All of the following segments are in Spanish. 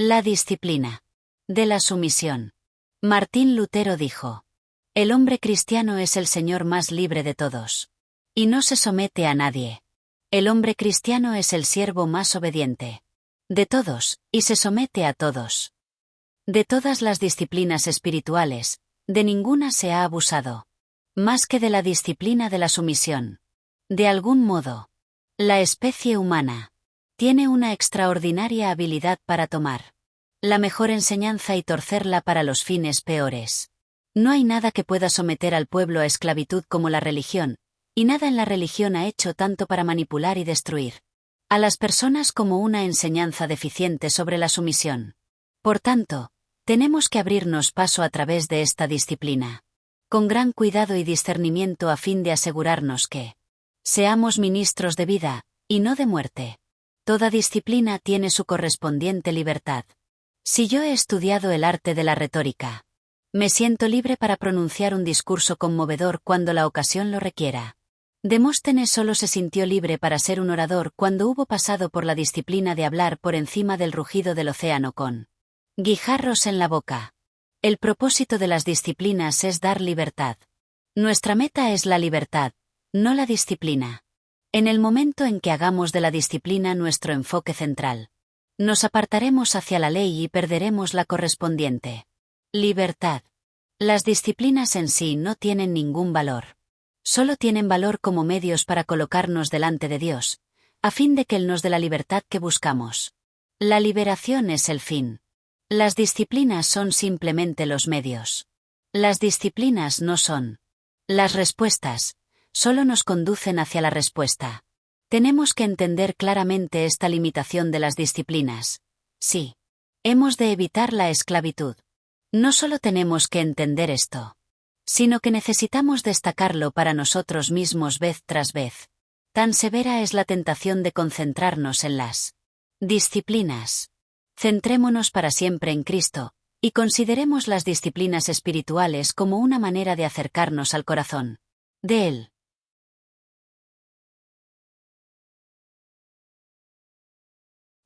La disciplina de la sumisión. Martín Lutero dijo: el hombre cristiano es el señor más libre de todos. Y no se somete a nadie. El hombre cristiano es el siervo más obediente de todos, y se somete a todos. De todas las disciplinas espirituales, de ninguna se ha abusado más que de la disciplina de la sumisión. De algún modo, la especie humana tiene una extraordinaria habilidad para tomar la mejor enseñanza y torcerla para los fines peores. No hay nada que pueda someter al pueblo a esclavitud como la religión, y nada en la religión ha hecho tanto para manipular y destruir a las personas como una enseñanza deficiente sobre la sumisión. Por tanto, tenemos que abrirnos paso a través de esta disciplina, con gran cuidado y discernimiento a fin de asegurarnos que seamos ministros de vida, y no de muerte. Toda disciplina tiene su correspondiente libertad. Si yo he estudiado el arte de la retórica, me siento libre para pronunciar un discurso conmovedor cuando la ocasión lo requiera. Demóstenes solo se sintió libre para ser un orador cuando hubo pasado por la disciplina de hablar por encima del rugido del océano con guijarros en la boca. El propósito de las disciplinas es dar libertad. Nuestra meta es la libertad, no la disciplina. En el momento en que hagamos de la disciplina nuestro enfoque central, nos apartaremos hacia la ley y perderemos la correspondiente libertad. Las disciplinas en sí no tienen ningún valor. Solo tienen valor como medios para colocarnos delante de Dios, a fin de que Él nos dé la libertad que buscamos. La liberación es el fin. Las disciplinas son simplemente los medios. Las disciplinas no son las respuestas, solo nos conducen hacia la respuesta. Tenemos que entender claramente esta limitación de las disciplinas. Sí. Hemos de evitar la esclavitud. No solo tenemos que entender esto, sino que necesitamos destacarlo para nosotros mismos vez tras vez. Tan severa es la tentación de concentrarnos en las disciplinas. Centrémonos para siempre en Cristo, y consideremos las disciplinas espirituales como una manera de acercarnos al corazón de Él.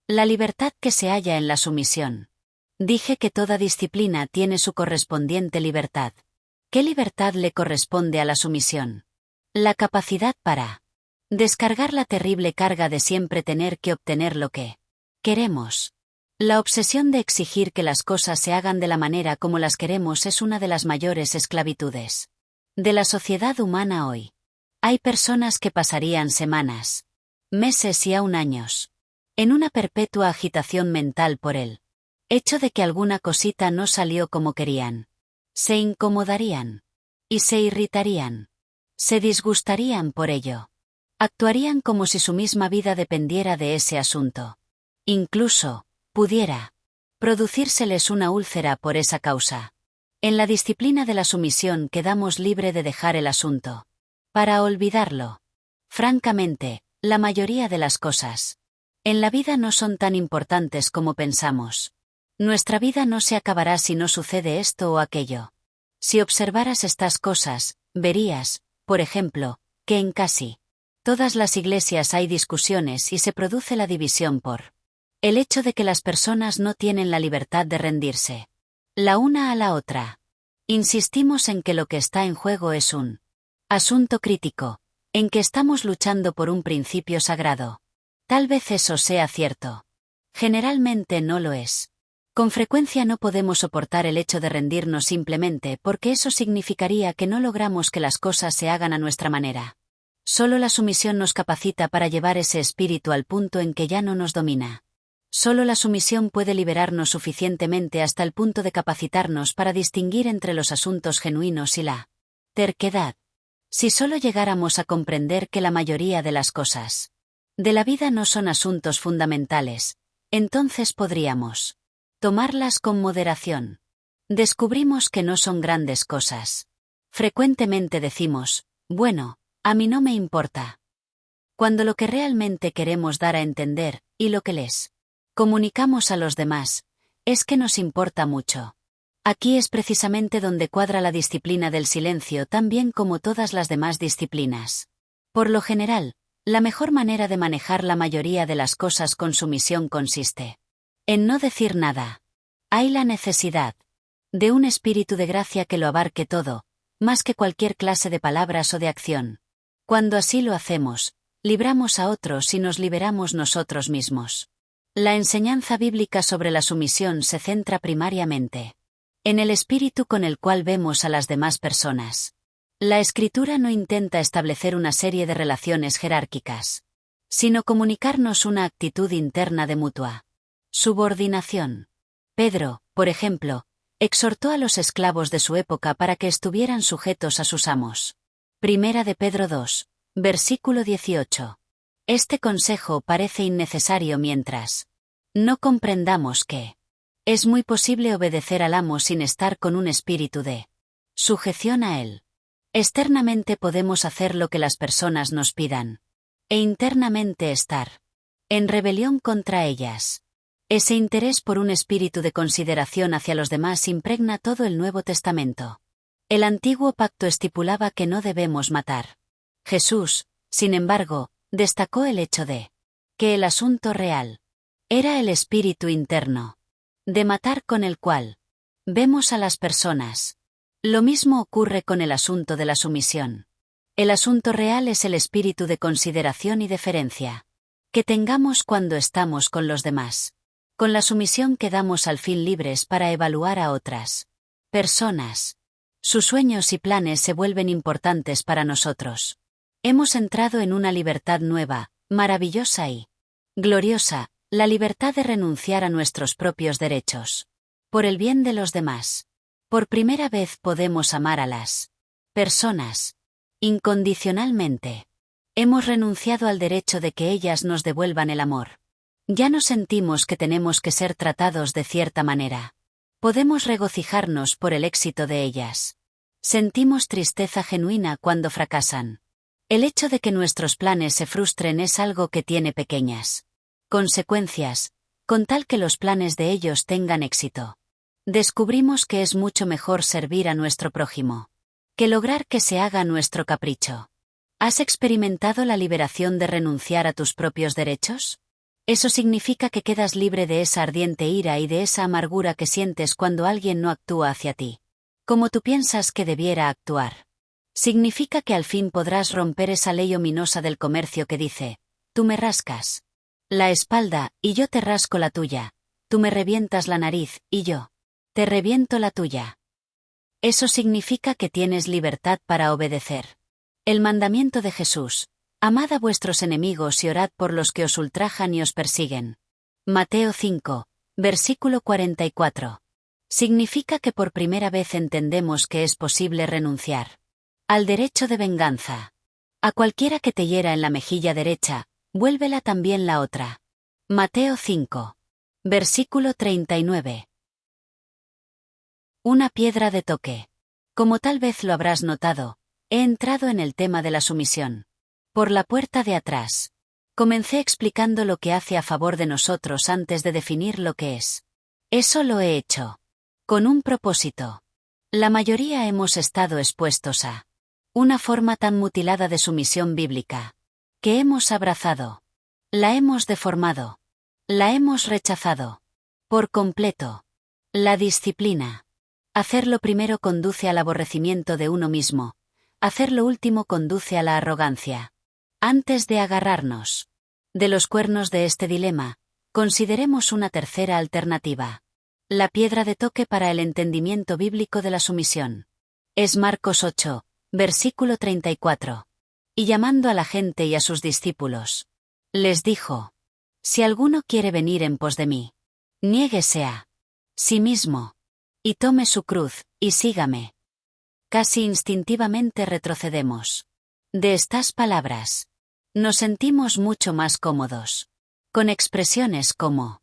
La libertad que se halla en la sumisión. Dije que toda disciplina tiene su correspondiente libertad. ¿Qué libertad le corresponde a la sumisión? La capacidad para descargar la terrible carga de siempre tener que obtener lo que queremos. La obsesión de exigir que las cosas se hagan de la manera como las queremos es una de las mayores esclavitudes de la sociedad humana hoy. Hay personas que pasarían semanas, meses y aún años en una perpetua agitación mental por el hecho de que alguna cosita no salió como querían. Se incomodarían. Y se irritarían. Se disgustarían por ello. Actuarían como si su misma vida dependiera de ese asunto. Incluso, pudiera producírseles una úlcera por esa causa. En la disciplina de la sumisión quedamos libre de dejar el asunto para olvidarlo. Francamente, la mayoría de las cosas en la vida no son tan importantes como pensamos. Nuestra vida no se acabará si no sucede esto o aquello. Si observaras estas cosas, verías, por ejemplo, que en casi todas las iglesias hay discusiones y se produce la división por el hecho de que las personas no tienen la libertad de rendirse la una a la otra. Insistimos en que lo que está en juego es un asunto crítico, en que estamos luchando por un principio sagrado. Tal vez eso sea cierto. Generalmente no lo es. Con frecuencia no podemos soportar el hecho de rendirnos simplemente porque eso significaría que no logramos que las cosas se hagan a nuestra manera. Solo la sumisión nos capacita para llevar ese espíritu al punto en que ya no nos domina. Solo la sumisión puede liberarnos suficientemente hasta el punto de capacitarnos para distinguir entre los asuntos genuinos y la terquedad. Si solo llegáramos a comprender que la mayoría de las cosas de la vida no son asuntos fundamentales, entonces podríamos tomarlas con moderación. Descubrimos que no son grandes cosas. Frecuentemente decimos, bueno, a mí no me importa. Cuando lo que realmente queremos dar a entender, y lo que les comunicamos a los demás, es que nos importa mucho. Aquí es precisamente donde cuadra la disciplina del silencio tan bien como todas las demás disciplinas. Por lo general, la mejor manera de manejar la mayoría de las cosas con sumisión consiste En no decir nada. Hay la necesidad de un espíritu de gracia que lo abarque todo, más que cualquier clase de palabras o de acción. Cuando así lo hacemos, libramos a otros y nos liberamos nosotros mismos. La enseñanza bíblica sobre la sumisión se centra primariamente en el espíritu con el cual vemos a las demás personas. La Escritura no intenta establecer una serie de relaciones jerárquicas, sino comunicarnos una actitud interna de mutua subordinación. Pedro, por ejemplo, exhortó a los esclavos de su época para que estuvieran sujetos a sus amos. Primera de Pedro 2, versículo 18. Este consejo parece innecesario mientras no comprendamos que es muy posible obedecer al amo sin estar con un espíritu de sujeción a él. Externamente podemos hacer lo que las personas nos pidan, e internamente estar en rebelión contra ellas. Ese interés por un espíritu de consideración hacia los demás impregna todo el Nuevo Testamento. El Antiguo Pacto estipulaba que no debemos matar. Jesús, sin embargo, destacó el hecho de que el asunto real era el espíritu interno de matar con el cual vemos a las personas. Lo mismo ocurre con el asunto de la sumisión. El asunto real es el espíritu de consideración y deferencia que tengamos cuando estamos con los demás. Con la sumisión quedamos al fin libres para evaluar a otras personas. Sus sueños y planes se vuelven importantes para nosotros. Hemos entrado en una libertad nueva, maravillosa y gloriosa, la libertad de renunciar a nuestros propios derechos por el bien de los demás. Por primera vez podemos amar a las personas incondicionalmente. Hemos renunciado al derecho de que ellas nos devuelvan el amor. Ya no sentimos que tenemos que ser tratados de cierta manera. Podemos regocijarnos por el éxito de ellas. Sentimos tristeza genuina cuando fracasan. El hecho de que nuestros planes se frustren es algo que tiene pequeñas consecuencias, con tal que los planes de ellos tengan éxito. Descubrimos que es mucho mejor servir a nuestro prójimo que lograr que se haga nuestro capricho. ¿Has experimentado la liberación de renunciar a tus propios derechos? Eso significa que quedas libre de esa ardiente ira y de esa amargura que sientes cuando alguien no actúa hacia ti como tú piensas que debiera actuar. Significa que al fin podrás romper esa ley ominosa del comercio que dice: tú me rascas la espalda, y yo te rasco la tuya. Tú me revientas la nariz, y yo te reviento la tuya. Eso significa que tienes libertad para obedecer el mandamiento de Jesús: amad a vuestros enemigos y orad por los que os ultrajan y os persiguen. Mateo 5, versículo 44. Significa que por primera vez entendemos que es posible renunciar al derecho de venganza. A cualquiera que te hiera en la mejilla derecha, vuélvela también la otra. Mateo 5, versículo 39. Una piedra de toque. Como tal vez lo habrás notado, he entrado en el tema de la sumisión por la puerta de atrás. Comencé explicando lo que hace a favor de nosotros antes de definir lo que es. Eso lo he hecho con un propósito. La mayoría hemos estado expuestos a una forma tan mutilada de sumisión bíblica que hemos abrazado, la hemos deformado, la hemos rechazado por completo. La disciplina. Hacer lo primero conduce al aborrecimiento de uno mismo. Hacer lo último conduce a la arrogancia. Antes de agarrarnos de los cuernos de este dilema, consideremos una tercera alternativa. La piedra de toque para el entendimiento bíblico de la sumisión es Marcos 8, versículo 34. Y llamando a la gente y a sus discípulos, les dijo: si alguno quiere venir en pos de mí, niéguese a sí mismo y tome su cruz, y sígame. Casi instintivamente retrocedemos de estas palabras. Nos sentimos mucho más cómodos con expresiones como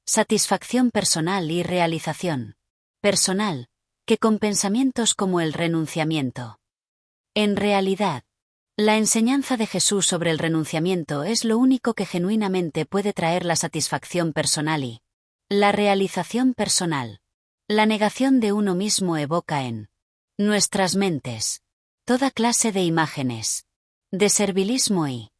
satisfacción personal y realización personal que con pensamientos como el renunciamiento. En realidad, la enseñanza de Jesús sobre el renunciamiento es lo único que genuinamente puede traer la satisfacción personal y la realización personal. La negación de uno mismo evoca en nuestras mentes toda clase de imágenes de servilismo y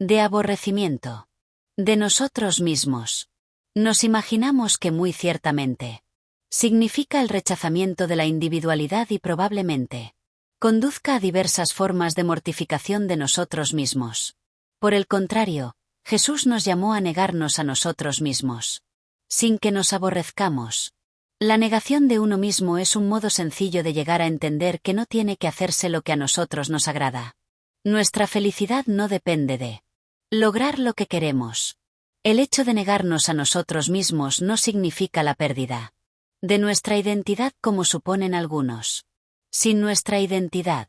de aborrecimiento de nosotros mismos. Nos imaginamos que muy ciertamente significa el rechazamiento de la individualidad y probablemente conduzca a diversas formas de mortificación de nosotros mismos. Por el contrario, Jesús nos llamó a negarnos a nosotros mismos, sin que nos aborrezcamos. La negación de uno mismo es un modo sencillo de llegar a entender que no tiene que hacerse lo que a nosotros nos agrada. Nuestra felicidad no depende de lograr lo que queremos. El hecho de negarnos a nosotros mismos no significa la pérdida de nuestra identidad como suponen algunos. Sin nuestra identidad,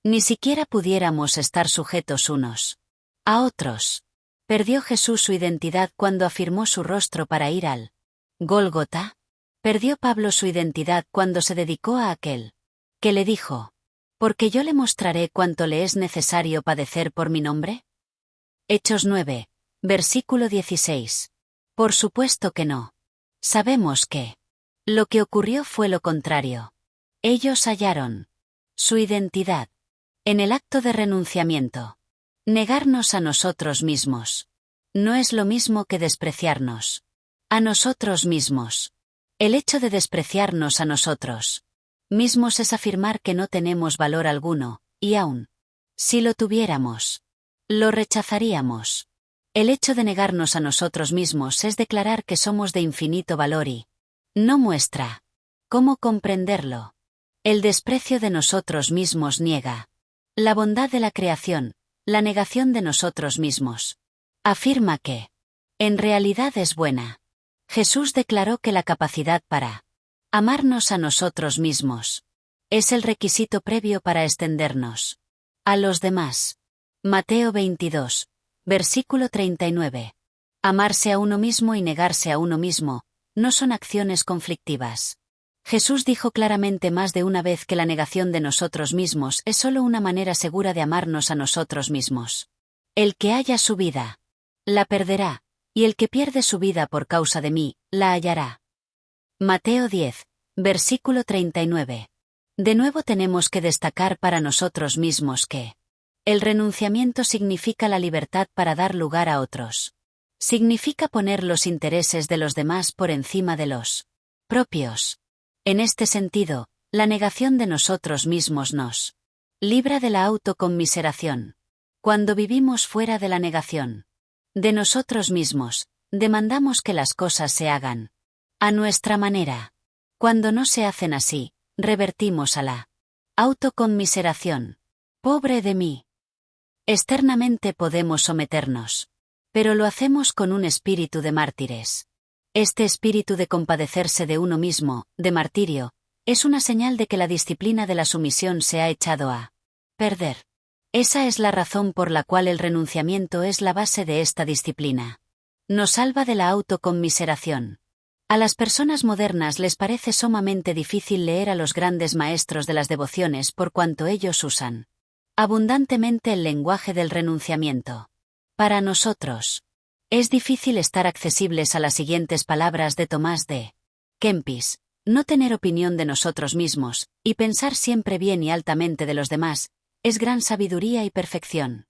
ni siquiera pudiéramos estar sujetos unos a otros. ¿Perdió Jesús su identidad cuando afirmó su rostro para ir al Gólgota? ¿Perdió Pablo su identidad cuando se dedicó a aquel que le dijo: «Porque yo le mostraré cuánto le es necesario padecer por mi nombre»? Hechos 9, versículo 16. Por supuesto que no. Sabemos que lo que ocurrió fue lo contrario. Ellos hallaron su identidad en el acto de renunciamiento. Negarnos a nosotros mismos no es lo mismo que despreciarnos a nosotros mismos. El hecho de despreciarnos a nosotros mismos es afirmar que no tenemos valor alguno, y aun si lo tuviéramos, lo rechazaríamos. El hecho de negarnos a nosotros mismos es declarar que somos de infinito valor y no muestra cómo comprenderlo. El desprecio de nosotros mismos niega la bondad de la creación, la negación de nosotros mismos. Afirma que en realidad es buena. Jesús declaró que la capacidad para amarnos a nosotros mismos es el requisito previo para extendernos a los demás. Mateo 22, versículo 39. Amarse a uno mismo y negarse a uno mismo no son acciones conflictivas. Jesús dijo claramente más de una vez que la negación de nosotros mismos es solo una manera segura de amarnos a nosotros mismos. El que haya su vida, la perderá, y el que pierde su vida por causa de mí, la hallará. Mateo 10, versículo 39. De nuevo tenemos que destacar para nosotros mismos que el renunciamiento significa la libertad para dar lugar a otros. Significa poner los intereses de los demás por encima de los propios. En este sentido, la negación de nosotros mismos nos libra de la autoconmiseración. Cuando vivimos fuera de la negación de nosotros mismos, demandamos que las cosas se hagan a nuestra manera. Cuando no se hacen así, revertimos a la autoconmiseración. Pobre de mí. Externamente podemos someternos, pero lo hacemos con un espíritu de mártires. Este espíritu de compadecerse de uno mismo, de martirio, es una señal de que la disciplina de la sumisión se ha echado a perder. Esa es la razón por la cual el renunciamiento es la base de esta disciplina. Nos salva de la autoconmiseración. A las personas modernas les parece sumamente difícil leer a los grandes maestros de las devociones por cuanto ellos usan abundantemente el lenguaje del renunciamiento. Para nosotros, es difícil estar accesibles a las siguientes palabras de Tomás de Kempis: no tener opinión de nosotros mismos, y pensar siempre bien y altamente de los demás, es gran sabiduría y perfección.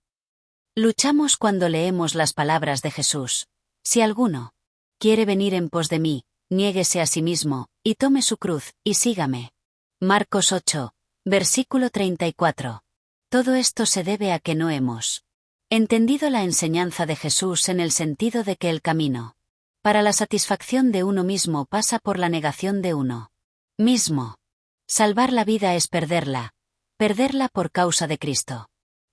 Luchamos cuando leemos las palabras de Jesús: si alguno quiere venir en pos de mí, niéguese a sí mismo, y tome su cruz, y sígame. Marcos 8, versículo 34. Todo esto se debe a que no hemos entendido la enseñanza de Jesús en el sentido de que el camino para la satisfacción de uno mismo pasa por la negación de uno mismo. Salvar la vida es perderla por causa de Cristo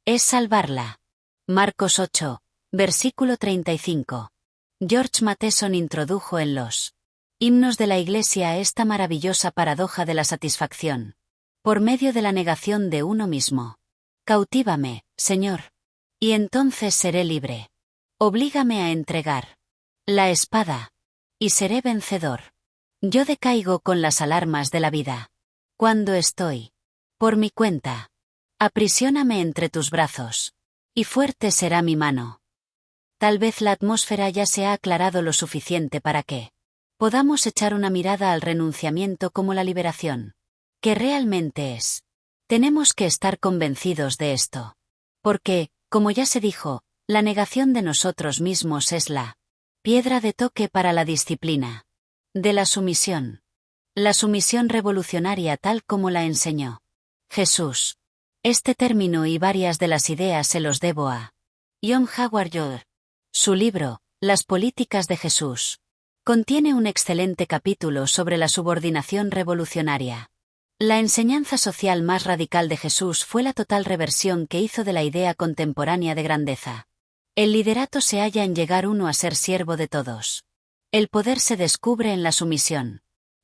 es salvarla. Marcos 8, versículo 35. George Matheson introdujo en los himnos de la Iglesia esta maravillosa paradoja de la satisfacción por medio de la negación de uno mismo. Cautívame, Señor, y entonces seré libre. Oblígame a entregar la espada, y seré vencedor. Yo decaigo con las alarmas de la vida. Cuando estoy por mi cuenta, aprisióname entre tus brazos, y fuerte será mi mano. Tal vez la atmósfera ya se ha aclarado lo suficiente para que podamos echar una mirada al renunciamiento como la liberación que realmente es. Tenemos que estar convencidos de esto. Porque, como ya se dijo, la negación de nosotros mismos es la Piedra de toque para la disciplina. De la sumisión. La sumisión revolucionaria tal como la enseñó Jesús. Este término y varias de las ideas se los debo a John Howard Jr. Su libro, Las políticas de Jesús, contiene un excelente capítulo sobre la subordinación revolucionaria. La enseñanza social más radical de Jesús fue la total reversión que hizo de la idea contemporánea de grandeza. El liderato se halla en llegar uno a ser siervo de todos. El poder se descubre en la sumisión.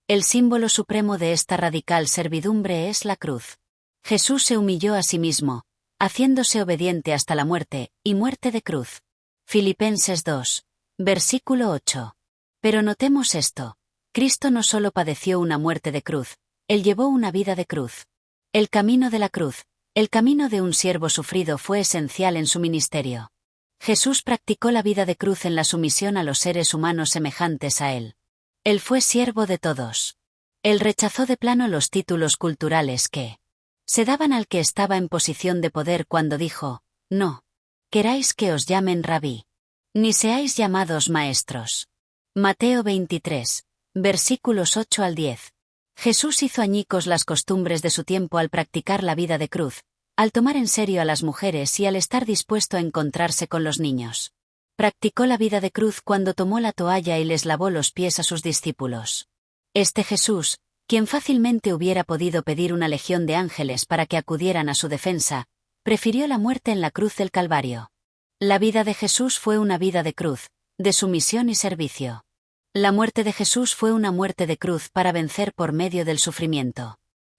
El símbolo supremo de esta radical servidumbre es la cruz. Jesús se humilló a sí mismo, haciéndose obediente hasta la muerte, y muerte de cruz. Filipenses 2, versículo 8. Pero notemos esto. Cristo no solo padeció una muerte de cruz, Él llevó una vida de cruz. El camino de la cruz, el camino de un siervo sufrido fue esencial en su ministerio. Jesús practicó la vida de cruz en la sumisión a los seres humanos semejantes a Él. Él fue siervo de todos. Él rechazó de plano los títulos culturales que se daban al que estaba en posición de poder cuando dijo, no queráis que os llamen rabí, ni seáis llamados maestros. Mateo 23, versículos 8 al 10. Jesús hizo añicos las costumbres de su tiempo al practicar la vida de cruz, al tomar en serio a las mujeres y al estar dispuesto a encontrarse con los niños. Practicó la vida de cruz cuando tomó la toalla y les lavó los pies a sus discípulos. Este Jesús, quien fácilmente hubiera podido pedir una legión de ángeles para que acudieran a su defensa, prefirió la muerte en la cruz del Calvario. La vida de Jesús fue una vida de cruz, de sumisión y servicio. La muerte de Jesús fue una muerte de cruz para vencer por medio del sufrimiento.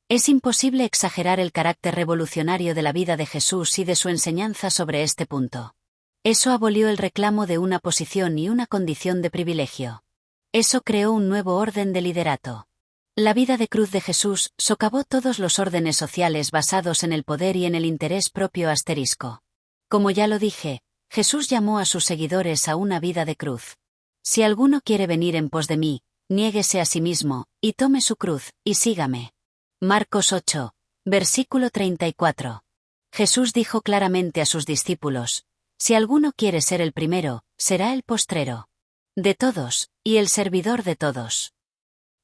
Es imposible exagerar el carácter revolucionario de la vida de Jesús y de su enseñanza sobre este punto. Eso abolió el reclamo de una posición y una condición de privilegio. Eso creó un nuevo orden de liderato. La vida de cruz de Jesús socavó todos los órdenes sociales basados en el poder y en el interés propio *. Como ya lo dije, Jesús llamó a sus seguidores a una vida de cruz. Si alguno quiere venir en pos de mí, niéguese a sí mismo, y tome su cruz, y sígame. Marcos 8, versículo 34. Jesús dijo claramente a sus discípulos, si alguno quiere ser el primero, será el postrero de todos, y el servidor de todos.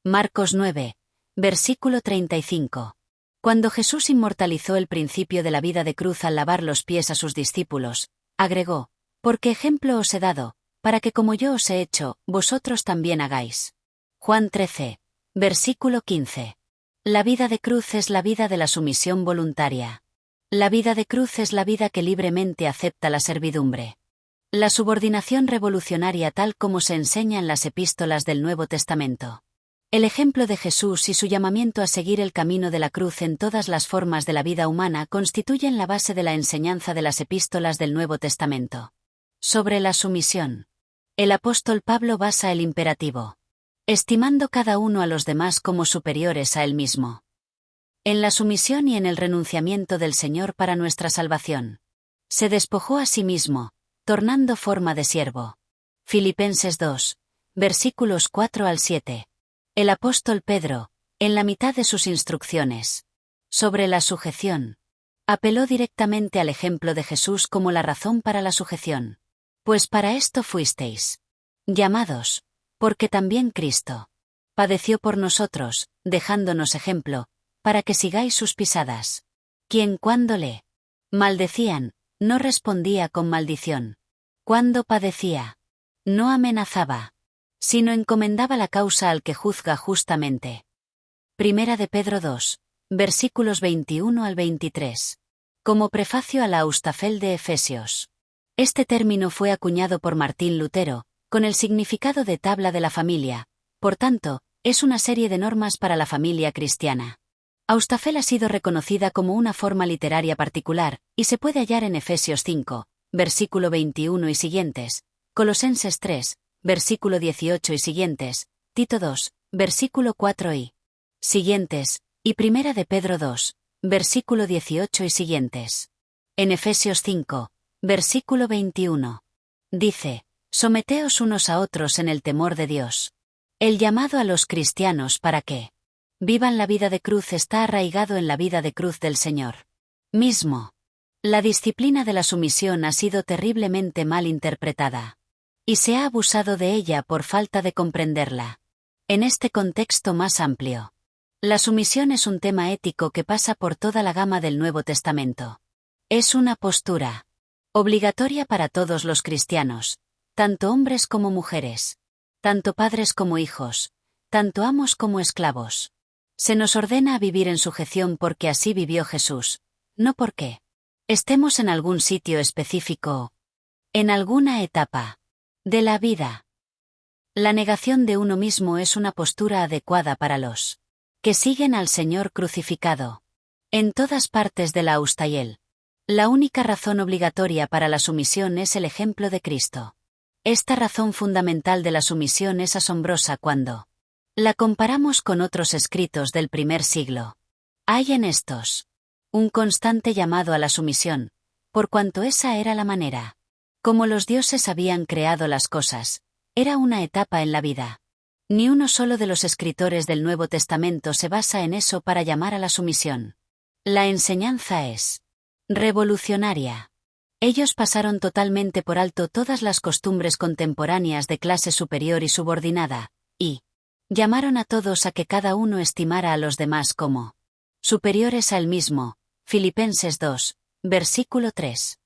Marcos 9, versículo 35. Cuando Jesús inmortalizó el principio de la vida de cruz al lavar los pies a sus discípulos, agregó, porque ejemplo os he dado, para que como yo os he hecho, vosotros también hagáis. Juan 13, versículo 15. La vida de cruz es la vida de la sumisión voluntaria. La vida de cruz es la vida que libremente acepta la servidumbre. La subordinación revolucionaria tal como se enseña en las epístolas del Nuevo Testamento. El ejemplo de Jesús y su llamamiento a seguir el camino de la cruz en todas las formas de la vida humana constituyen la base de la enseñanza de las epístolas del Nuevo Testamento. Sobre la sumisión. El apóstol Pablo basa el imperativo, estimando cada uno a los demás como superiores a él mismo, en la sumisión y en el renunciamiento del Señor para nuestra salvación. Se despojó a sí mismo, tornando forma de siervo. Filipenses 2, versículos 4 al 7. El apóstol Pedro, en la mitad de sus instrucciones sobre la sujeción, apeló directamente al ejemplo de Jesús como la razón para la sujeción. Pues para esto fuisteis llamados, porque también Cristo padeció por nosotros, dejándonos ejemplo, para que sigáis sus pisadas. Quien cuando le maldecían, no respondía con maldición. Cuando padecía, no amenazaba, sino encomendaba la causa al que juzga justamente. Primera de Pedro 2, versículos 21 al 23. Como prefacio a la Austafel de Efesios. Este término fue acuñado por Martín Lutero, con el significado de tabla de la familia, por tanto, es una serie de normas para la familia cristiana. Austafel ha sido reconocida como una forma literaria particular, y se puede hallar en Efesios 5, versículo 21 y siguientes, Colosenses 3, versículo 18 y siguientes, Tito 2, versículo 4 y siguientes, y Primera de Pedro 2, versículo 18 y siguientes. En Efesios 5, versículo 21. Dice, someteos unos a otros en el temor de Dios. El llamado a los cristianos para que vivan la vida de cruz está arraigado en la vida de cruz del Señor mismo. La disciplina de la sumisión ha sido terriblemente mal interpretada. y se ha abusado de ella por falta de comprenderla. En este contexto más amplio, la sumisión es un tema ético que pasa por toda la gama del Nuevo Testamento. Es una postura obligatoria para todos los cristianos, tanto hombres como mujeres, tanto padres como hijos, tanto amos como esclavos. Se nos ordena a vivir en sujeción porque así vivió Jesús, no porque estemos en algún sitio específico, en alguna etapa de la vida. La negación de uno mismo es una postura adecuada para los que siguen al Señor crucificado. En todas partes de la Austayel, la única razón obligatoria para la sumisión es el ejemplo de Cristo. Esta razón fundamental de la sumisión es asombrosa cuando la comparamos con otros escritos del primer siglo. Hay en estos un constante llamado a la sumisión, por cuanto esa era la manera como los dioses habían creado las cosas. Era una etapa en la vida. Ni uno solo de los escritores del Nuevo Testamento se basa en eso para llamar a la sumisión. La enseñanza es revolucionaria. Ellos pasaron totalmente por alto todas las costumbres contemporáneas de clase superior y subordinada, y llamaron a todos a que cada uno estimara a los demás como superiores a él mismo. Filipenses 2, versículo 3.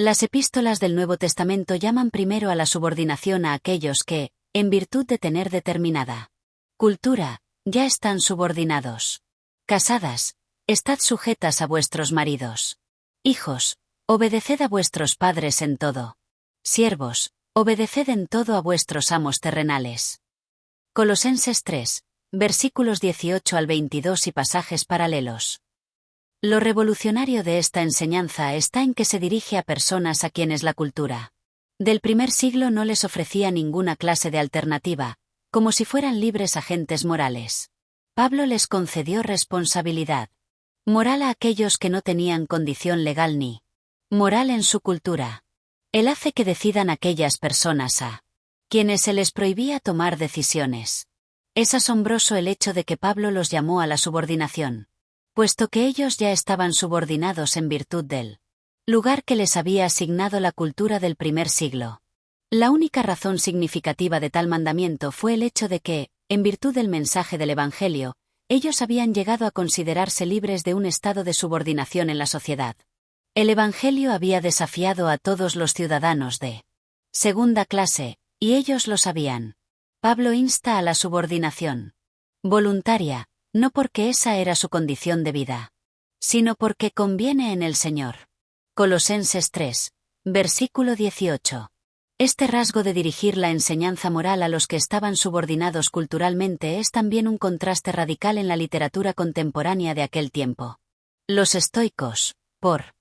Las epístolas del Nuevo Testamento llaman primero a la subordinación a aquellos que, en virtud de tener determinada cultura, ya están subordinados. Casadas, estad sujetas a vuestros maridos. Hijos, obedeced a vuestros padres en todo. Siervos, obedeced en todo a vuestros amos terrenales. Colosenses 3, versículos 18 al 22 y pasajes paralelos. Lo revolucionario de esta enseñanza está en que se dirige a personas a quienes la cultura del primer siglo no les ofrecía ninguna clase de alternativa, como si fueran libres agentes morales. Pablo les concedió responsabilidad moral a aquellos que no tenían condición legal ni moral en su cultura. Él hace que decidan aquellas personas a quienes se les prohibía tomar decisiones. Es asombroso el hecho de que Pablo los llamó a la subordinación, puesto que ellos ya estaban subordinados en virtud del lugar que les había asignado la cultura del primer siglo. La única razón significativa de tal mandamiento fue el hecho de que, en virtud del mensaje del Evangelio, ellos habían llegado a considerarse libres de un estado de subordinación en la sociedad. El Evangelio había desafiado a todos los ciudadanos de segunda clase, y ellos lo sabían. Pablo insta a la subordinación voluntaria, no porque esa era su condición de vida, sino porque conviene en el Señor. Colosenses 3, versículo 18. Este rasgo de dirigir la enseñanza moral a los que estaban subordinados culturalmente es también un contraste radical en la literatura contemporánea de aquel tiempo. Los estoicos, por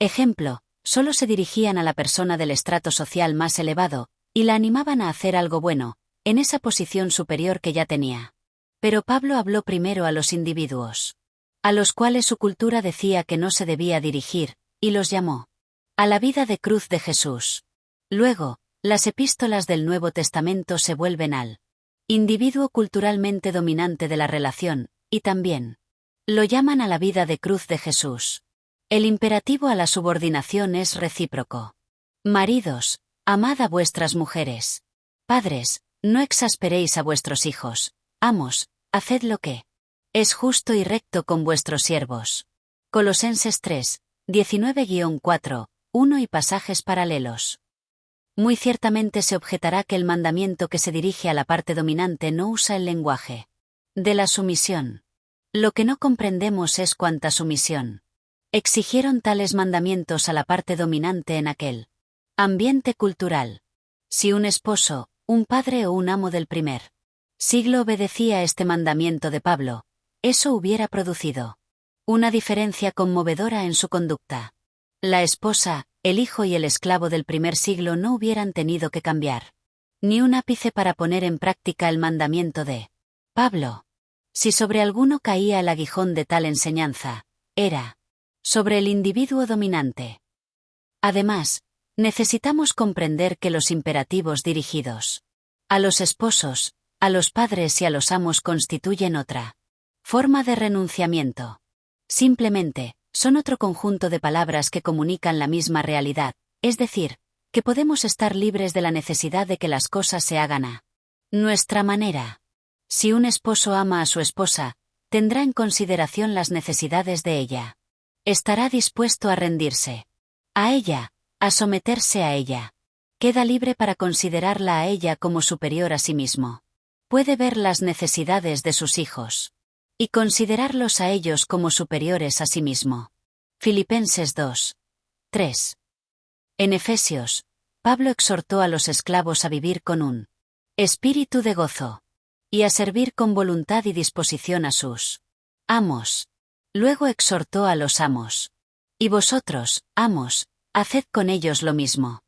ejemplo, solo se dirigían a la persona del estrato social más elevado, y la animaban a hacer algo bueno, en esa posición superior que ya tenía. Pero Pablo habló primero a los individuos, a los cuales su cultura decía que no se debía dirigir, y los llamó a la vida de cruz de Jesús. Luego, las epístolas del Nuevo Testamento se vuelven al individuo culturalmente dominante de la relación, y también lo llaman a la vida de cruz de Jesús. El imperativo a la subordinación es recíproco. Maridos, amad a vuestras mujeres. Padres, no exasperéis a vuestros hijos. Amos, haced lo que es justo y recto con vuestros siervos. Colosenses 3, 19-4, 1 y pasajes paralelos. Muy ciertamente se objetará que el mandamiento que se dirige a la parte dominante no usa el lenguaje de la sumisión. Lo que no comprendemos es cuánta sumisión exigieron tales mandamientos a la parte dominante en aquel ambiente cultural. Si un esposo, un padre o un amo del primer siglo obedecía este mandamiento de Pablo, eso hubiera producido una diferencia conmovedora en su conducta. La esposa, el hijo y el esclavo del primer siglo no hubieran tenido que cambiar ni un ápice para poner en práctica el mandamiento de Pablo. Si sobre alguno caía el aguijón de tal enseñanza, era sobre el individuo dominante. Además, necesitamos comprender que los imperativos dirigidos a los esposos, a los padres y a los amos constituyen otra forma de renunciamiento. Simplemente, son otro conjunto de palabras que comunican la misma realidad, es decir, que podemos estar libres de la necesidad de que las cosas se hagan a nuestra manera. Si un esposo ama a su esposa, tendrá en consideración las necesidades de ella. Estará dispuesto a rendirse a ella, a someterse a ella. Queda libre para considerarla a ella como superior a sí mismo. Puede ver las necesidades de sus hijos y considerarlos a ellos como superiores a sí mismo. Filipenses 2. 3. En Efesios, Pablo exhortó a los esclavos a vivir con un espíritu de gozo y a servir con voluntad y disposición a sus amos. Luego exhortó a los amos. Y vosotros, amos, haced con ellos lo mismo.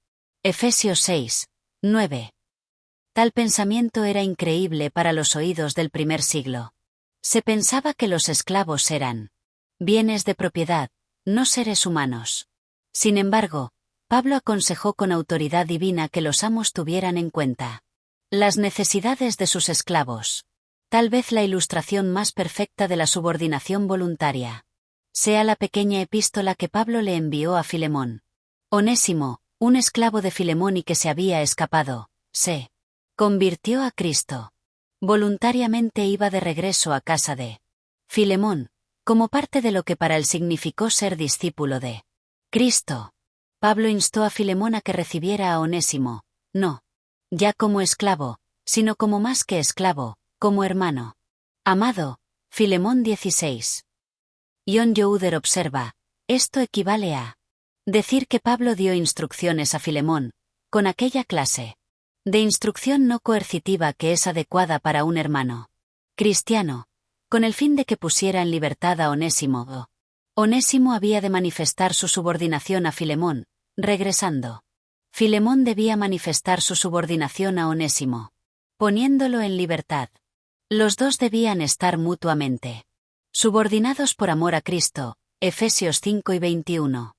Efesios 6. 9. Tal pensamiento era increíble para los oídos del primer siglo. Se pensaba que los esclavos eran bienes de propiedad, no seres humanos. Sin embargo, Pablo aconsejó con autoridad divina que los amos tuvieran en cuenta las necesidades de sus esclavos. Tal vez la ilustración más perfecta de la subordinación voluntaria sea la pequeña epístola que Pablo le envió a Filemón. Onésimo, un esclavo de Filemón y que se había escapado, se convirtió a Cristo. Voluntariamente iba de regreso a casa de Filemón, como parte de lo que para él significó ser discípulo de Cristo. Pablo instó a Filemón a que recibiera a Onésimo, no ya como esclavo, sino como más que esclavo, como hermano. Amado, Filemón 16. John Youder observa, esto equivale a decir que Pablo dio instrucciones a Filemón, con aquella clase de instrucción no coercitiva que es adecuada para un hermano cristiano, con el fin de que pusiera en libertad a Onésimo. Onésimo había de manifestar su subordinación a Filemón, regresando. Filemón debía manifestar su subordinación a Onésimo, poniéndolo en libertad. Los dos debían estar mutuamente subordinados por amor a Cristo. Efesios 5 y 21.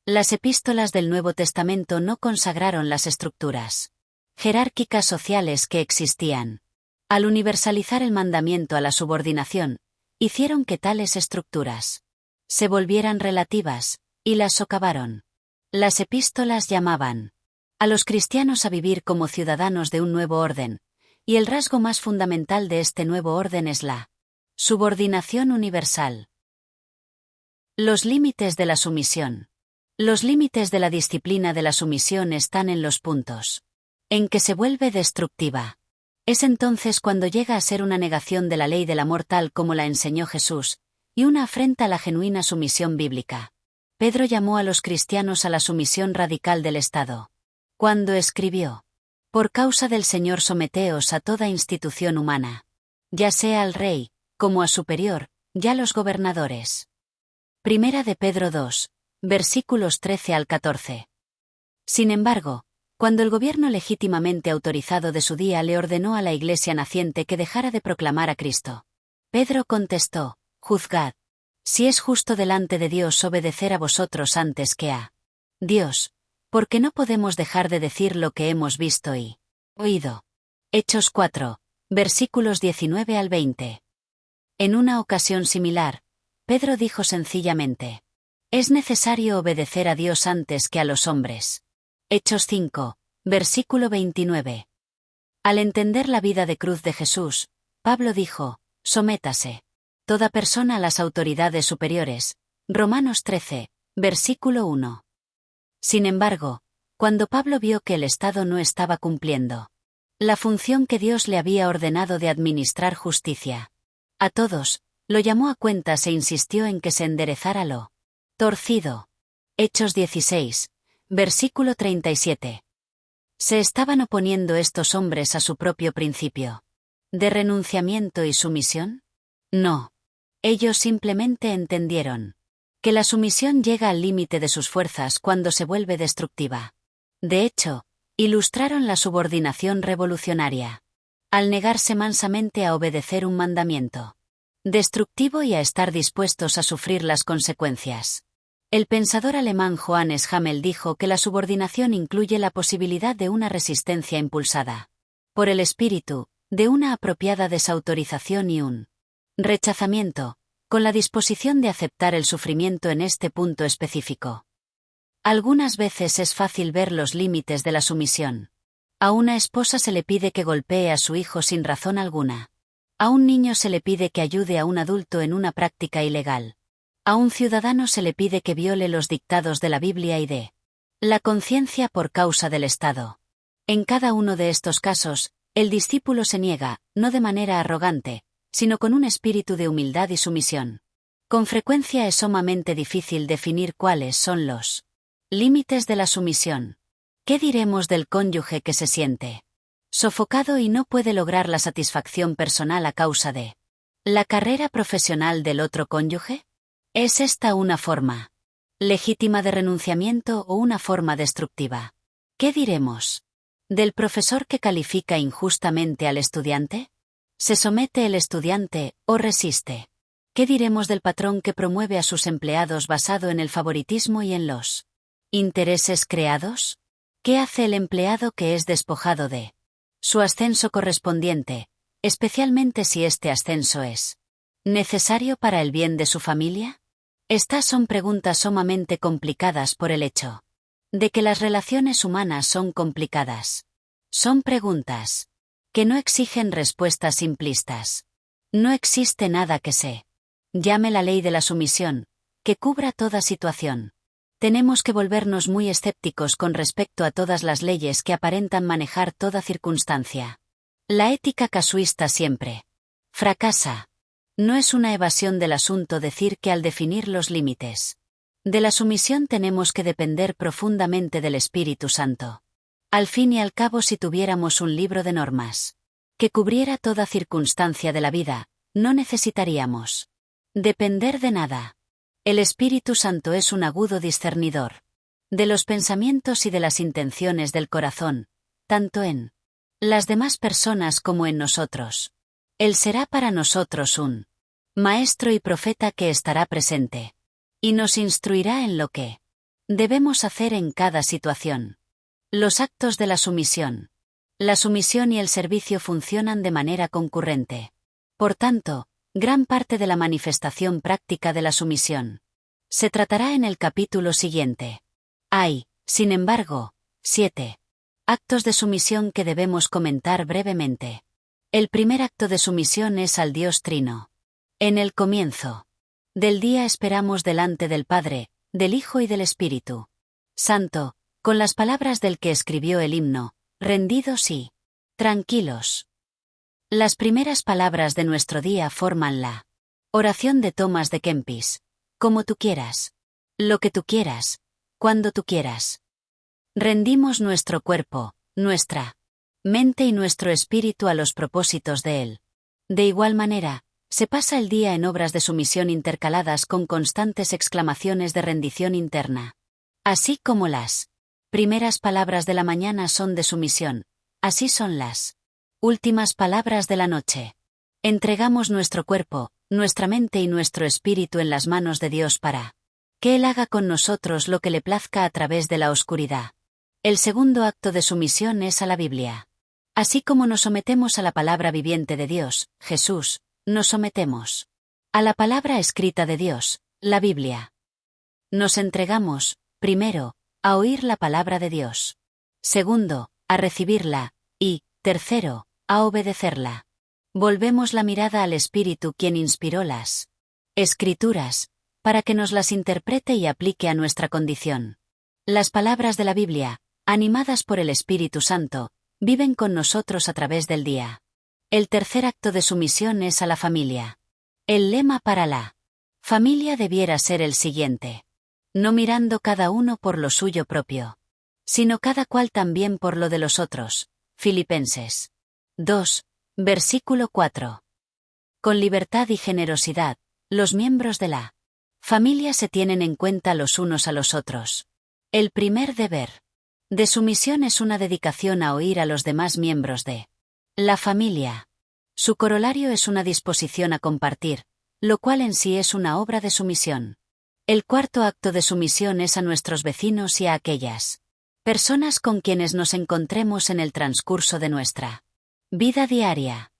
Las epístolas del Nuevo Testamento no consagraron las estructuras jerárquicas sociales que existían. Al universalizar el mandamiento a la subordinación, hicieron que tales estructuras se volvieran relativas, y las socavaron. Las epístolas llamaban a los cristianos a vivir como ciudadanos de un nuevo orden, y el rasgo más fundamental de este nuevo orden es la subordinación universal. Los límites de la sumisión. Los límites de la disciplina de la sumisión están en los puntos en que se vuelve destructiva. Es entonces cuando llega a ser una negación de la ley del amor tal como la enseñó Jesús, y una afrenta a la genuina sumisión bíblica. Pedro llamó a los cristianos a la sumisión radical del Estado. Cuando escribió, por causa del Señor someteos a toda institución humana, ya sea al rey, como a superior, ya los gobernadores. Primera de Pedro 2, versículos 13 al 14. Sin embargo, cuando el gobierno legítimamente autorizado de su día le ordenó a la Iglesia naciente que dejara de proclamar a Cristo, Pedro contestó, juzgad, si es justo delante de Dios obedecer a vosotros antes que a Dios, porque no podemos dejar de decir lo que hemos visto y oído. Hechos 4, versículos 19 al 20. En una ocasión similar, Pedro dijo sencillamente, es necesario obedecer a Dios antes que a los hombres. Hechos 5, versículo 29. Al entender la vida de cruz de Jesús, Pablo dijo, sométase toda persona a las autoridades superiores. Romanos 13, versículo 1. Sin embargo, cuando Pablo vio que el Estado no estaba cumpliendo la función que Dios le había ordenado de administrar justicia a todos, lo llamó a cuentas e insistió en que se enderezara lo torcido. Hechos 16, versículo 37. ¿Se estaban oponiendo estos hombres a su propio principio de renunciamiento y sumisión? No. Ellos simplemente entendieron que la sumisión llega al límite de sus fuerzas cuando se vuelve destructiva. De hecho, ilustraron la subordinación revolucionaria al negarse mansamente a obedecer un mandamiento destructivo y a estar dispuestos a sufrir las consecuencias. El pensador alemán Johannes Hamel dijo que la subordinación incluye la posibilidad de una resistencia impulsada por el espíritu, de una apropiada desautorización y un rechazamiento, con la disposición de aceptar el sufrimiento en este punto específico. Algunas veces es fácil ver los límites de la sumisión. A una esposa se le pide que golpee a su hijo sin razón alguna. A un niño se le pide que ayude a un adulto en una práctica ilegal. A un ciudadano se le pide que viole los dictados de la Biblia y de la conciencia por causa del Estado. En cada uno de estos casos, el discípulo se niega, no de manera arrogante, sino con un espíritu de humildad y sumisión. Con frecuencia es sumamente difícil definir cuáles son los límites de la sumisión. ¿Qué diremos del cónyuge que se siente sofocado y no puede lograr la satisfacción personal a causa de la carrera profesional del otro cónyuge? ¿Es esta una forma legítima de renunciamiento o una forma destructiva? ¿Qué diremos del profesor que califica injustamente al estudiante? ¿Se somete el estudiante o resiste? ¿Qué diremos del patrón que promueve a sus empleados basado en el favoritismo y en los intereses creados? ¿Qué hace el empleado que es despojado de su ascenso correspondiente, especialmente si este ascenso es necesario para el bien de su familia? Estas son preguntas sumamente complicadas por el hecho de que las relaciones humanas son complicadas. Son preguntas que no exigen respuestas simplistas. No existe nada que se llame la ley de la sumisión, que cubra toda situación. Tenemos que volvernos muy escépticos con respecto a todas las leyes que aparentan manejar toda circunstancia. La ética casuista siempre fracasa. No es una evasión del asunto decir que al definir los límites de la sumisión tenemos que depender profundamente del Espíritu Santo. Al fin y al cabo, si tuviéramos un libro de normas que cubriera toda circunstancia de la vida, no necesitaríamos depender de nada. El Espíritu Santo es un agudo discernidor de los pensamientos y de las intenciones del corazón, tanto en las demás personas como en nosotros. Él será para nosotros un maestro y profeta que estará presente y nos instruirá en lo que debemos hacer en cada situación. Los actos de la sumisión. La sumisión y el servicio funcionan de manera concurrente. Por tanto, gran parte de la manifestación práctica de la sumisión se tratará en el capítulo siguiente. Hay, sin embargo, 7 actos de sumisión que debemos comentar brevemente. El primer acto de sumisión es al Dios Trino. En el comienzo del día esperamos delante del Padre, del Hijo y del Espíritu Santo, con las palabras del que escribió el himno, rendidos y tranquilos. Las primeras palabras de nuestro día forman la oración de Tomás de Kempis. Como tú quieras. Lo que tú quieras. Cuando tú quieras. Rendimos nuestro cuerpo, nuestra mente y nuestro espíritu a los propósitos de Él. De igual manera, se pasa el día en obras de sumisión intercaladas con constantes exclamaciones de rendición interna. Así como las primeras palabras de la mañana son de sumisión, así son las últimas palabras de la noche. Entregamos nuestro cuerpo, nuestra mente y nuestro espíritu en las manos de Dios para que Él haga con nosotros lo que le plazca a través de la oscuridad. El segundo acto de sumisión es a la Biblia. Así como nos sometemos a la palabra viviente de Dios, Jesús, nos sometemos a la palabra escrita de Dios, la Biblia. Nos entregamos, primero, a oír la palabra de Dios. Segundo, a recibirla, y, tercero, a obedecerla. Volvemos la mirada al Espíritu quien inspiró las Escrituras, para que nos las interprete y aplique a nuestra condición. Las palabras de la Biblia, animadas por el Espíritu Santo, viven con nosotros a través del día. El tercer acto de sumisión es a la familia. El lema para la familia debiera ser el siguiente: no mirando cada uno por lo suyo propio, sino cada cual también por lo de los otros. Filipenses 2, versículo 4. Con libertad y generosidad, los miembros de la familia se tienen en cuenta los unos a los otros. El primer deber de sumisión es una dedicación a oír a los demás miembros de la familia. Su corolario es una disposición a compartir, lo cual en sí es una obra de sumisión. El cuarto acto de sumisión es a nuestros vecinos y a aquellas personas con quienes nos encontremos en el transcurso de nuestra vida diaria.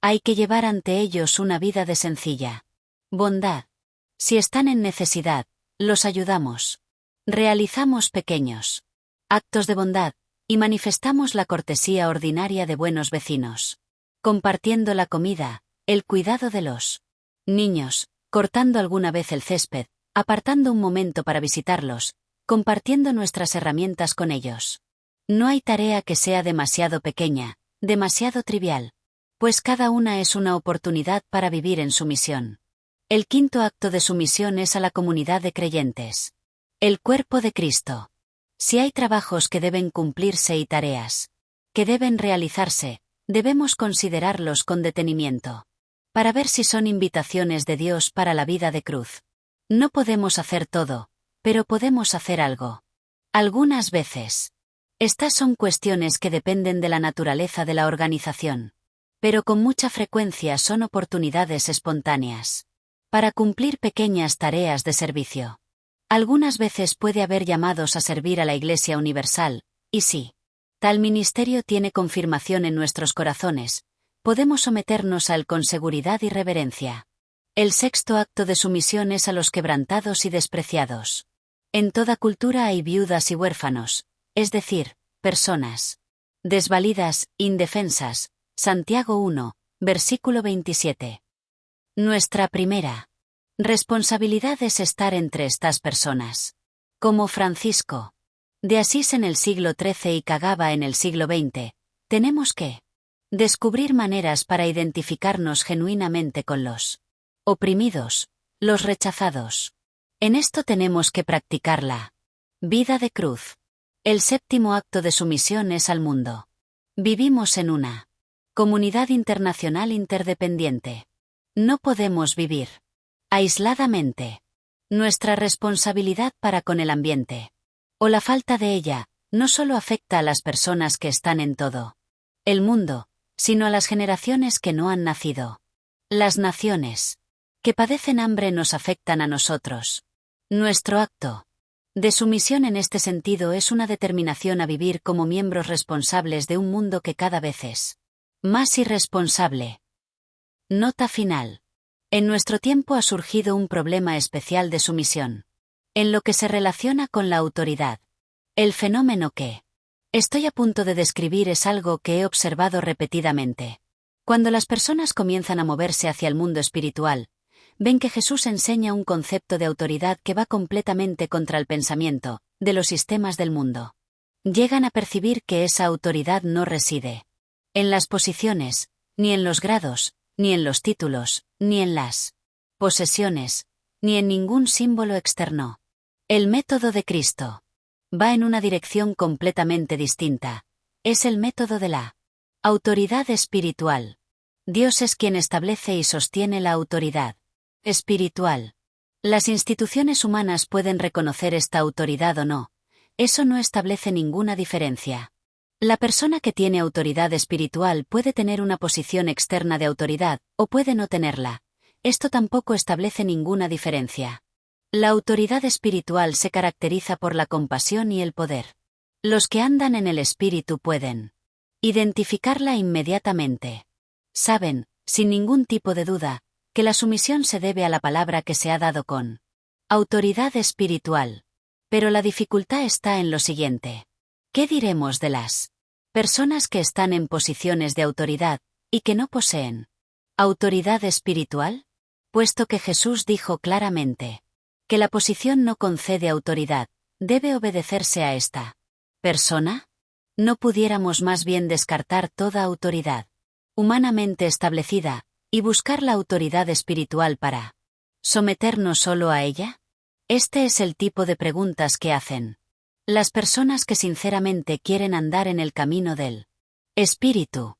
Hay que llevar ante ellos una vida de sencilla bondad. Si están en necesidad, los ayudamos. Realizamos pequeños actos de bondad, y manifestamos la cortesía ordinaria de buenos vecinos. Compartiendo la comida, el cuidado de los niños, cortando alguna vez el césped, apartando un momento para visitarlos, compartiendo nuestras herramientas con ellos. No hay tarea que sea demasiado pequeña, demasiado trivial, pues cada una es una oportunidad para vivir en sumisión. El quinto acto de sumisión es a la comunidad de creyentes. El cuerpo de Cristo. Si hay trabajos que deben cumplirse y tareas que deben realizarse, debemos considerarlos con detenimiento, para ver si son invitaciones de Dios para la vida de cruz. No podemos hacer todo, pero podemos hacer algo. Algunas veces. Estas son cuestiones que dependen de la naturaleza de la organización, pero con mucha frecuencia son oportunidades espontáneas para cumplir pequeñas tareas de servicio. Algunas veces puede haber llamados a servir a la Iglesia Universal, y si tal ministerio tiene confirmación en nuestros corazones, podemos someternos a él con seguridad y reverencia. El sexto acto de sumisión es a los quebrantados y despreciados. En toda cultura hay viudas y huérfanos, es decir, personas desvalidas, indefensas. Santiago 1, versículo 27. Nuestra primera responsabilidad es estar entre estas personas. Como Francisco de Asís en el siglo XIII y Cagaba en el siglo XX, tenemos que descubrir maneras para identificarnos genuinamente con los oprimidos, los rechazados. En esto tenemos que practicar la vida de cruz. El séptimo acto de sumisión es al mundo. Vivimos en una comunidad internacional interdependiente. No podemos vivir aisladamente. Nuestra responsabilidad para con el ambiente, o la falta de ella, no solo afecta a las personas que están en todo el mundo, sino a las generaciones que no han nacido. Las naciones que padecen hambre nos afectan a nosotros. Nuestro acto de sumisión en este sentido es una determinación a vivir como miembros responsables de un mundo que cada vez es más irresponsable. Nota final. En nuestro tiempo ha surgido un problema especial de sumisión, en lo que se relaciona con la autoridad. El fenómeno que estoy a punto de describir es algo que he observado repetidamente. Cuando las personas comienzan a moverse hacia el mundo espiritual, ven que Jesús enseña un concepto de autoridad que va completamente contra el pensamiento de los sistemas del mundo. Llegan a percibir que esa autoridad no reside en las posiciones, ni en los grados, ni en los títulos, ni en las posesiones, ni en ningún símbolo externo. El método de Cristo va en una dirección completamente distinta. Es el método de la autoridad espiritual. Dios es quien establece y sostiene la autoridad espiritual. Las instituciones humanas pueden reconocer esta autoridad o no. Eso no establece ninguna diferencia. La persona que tiene autoridad espiritual puede tener una posición externa de autoridad, o puede no tenerla. Esto tampoco establece ninguna diferencia. La autoridad espiritual se caracteriza por la compasión y el poder. Los que andan en el espíritu pueden identificarla inmediatamente. Saben, sin ningún tipo de duda, que la sumisión se debe a la palabra que se ha dado con autoridad espiritual. Pero la dificultad está en lo siguiente. ¿Qué diremos de las personas que están en posiciones de autoridad y que no poseen autoridad espiritual? Puesto que Jesús dijo claramente que la posición no concede autoridad, ¿debe obedecerse a esta persona? ¿No pudiéramos más bien descartar toda autoridad humanamente establecida y buscar la autoridad espiritual para someternos solo a ella? Este es el tipo de preguntas que hacen las personas que sinceramente quieren andar en el camino del Espíritu.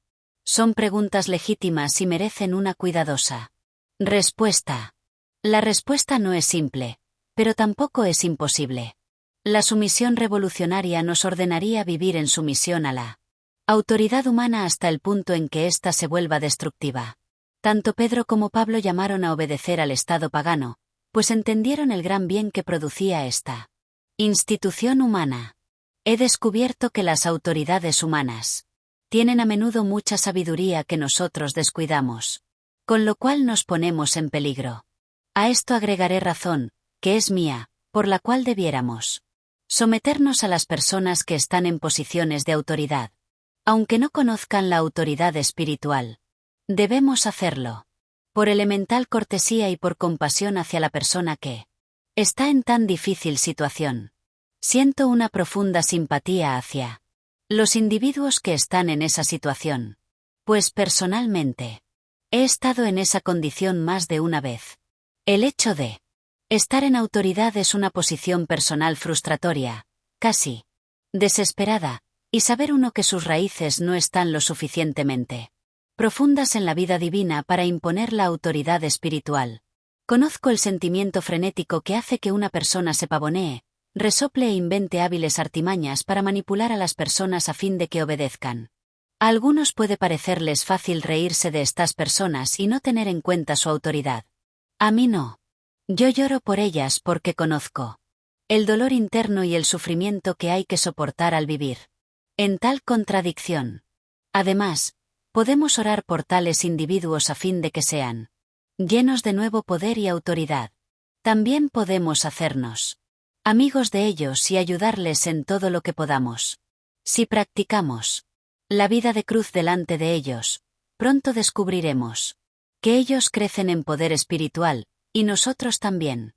Son preguntas legítimas y merecen una cuidadosa respuesta. La respuesta no es simple, pero tampoco es imposible. La sumisión revolucionaria nos ordenaría vivir en sumisión a la autoridad humana hasta el punto en que ésta se vuelva destructiva. Tanto Pedro como Pablo llamaron a obedecer al Estado pagano, pues entendieron el gran bien que producía esta institución humana. He descubierto que las autoridades humanas tienen a menudo mucha sabiduría que nosotros descuidamos, con lo cual nos ponemos en peligro. A esto agregaré razón, que es mía, por la cual debiéramos Someternos a las personas que están en posiciones de autoridad. Aunque no conozcan la autoridad espiritual. Debemos hacerlo. Por elemental cortesía y por compasión hacia la persona que está en tan difícil situación. Siento una profunda simpatía hacia los individuos que están en esa situación. Pues personalmente, he estado en esa condición más de una vez. El hecho de estar en autoridad es una posición personal frustratoria, casi desesperada, y saber uno que sus raíces no están lo suficientemente profundas en la vida divina para imponer la autoridad espiritual. Conozco el sentimiento frenético que hace que una persona se pavonee, resople e invente hábiles artimañas para manipular a las personas a fin de que obedezcan. A algunos puede parecerles fácil reírse de estas personas y no tener en cuenta su autoridad. A mí no. Yo lloro por ellas porque conozco el dolor interno y el sufrimiento que hay que soportar al vivir en tal contradicción. Además, podemos orar por tales individuos a fin de que sean llenos de nuevo poder y autoridad. También podemos hacernos amigos de ellos y ayudarles en todo lo que podamos. Si practicamos la vida de cruz delante de ellos, pronto descubriremos que ellos crecen en poder espiritual, y nosotros también.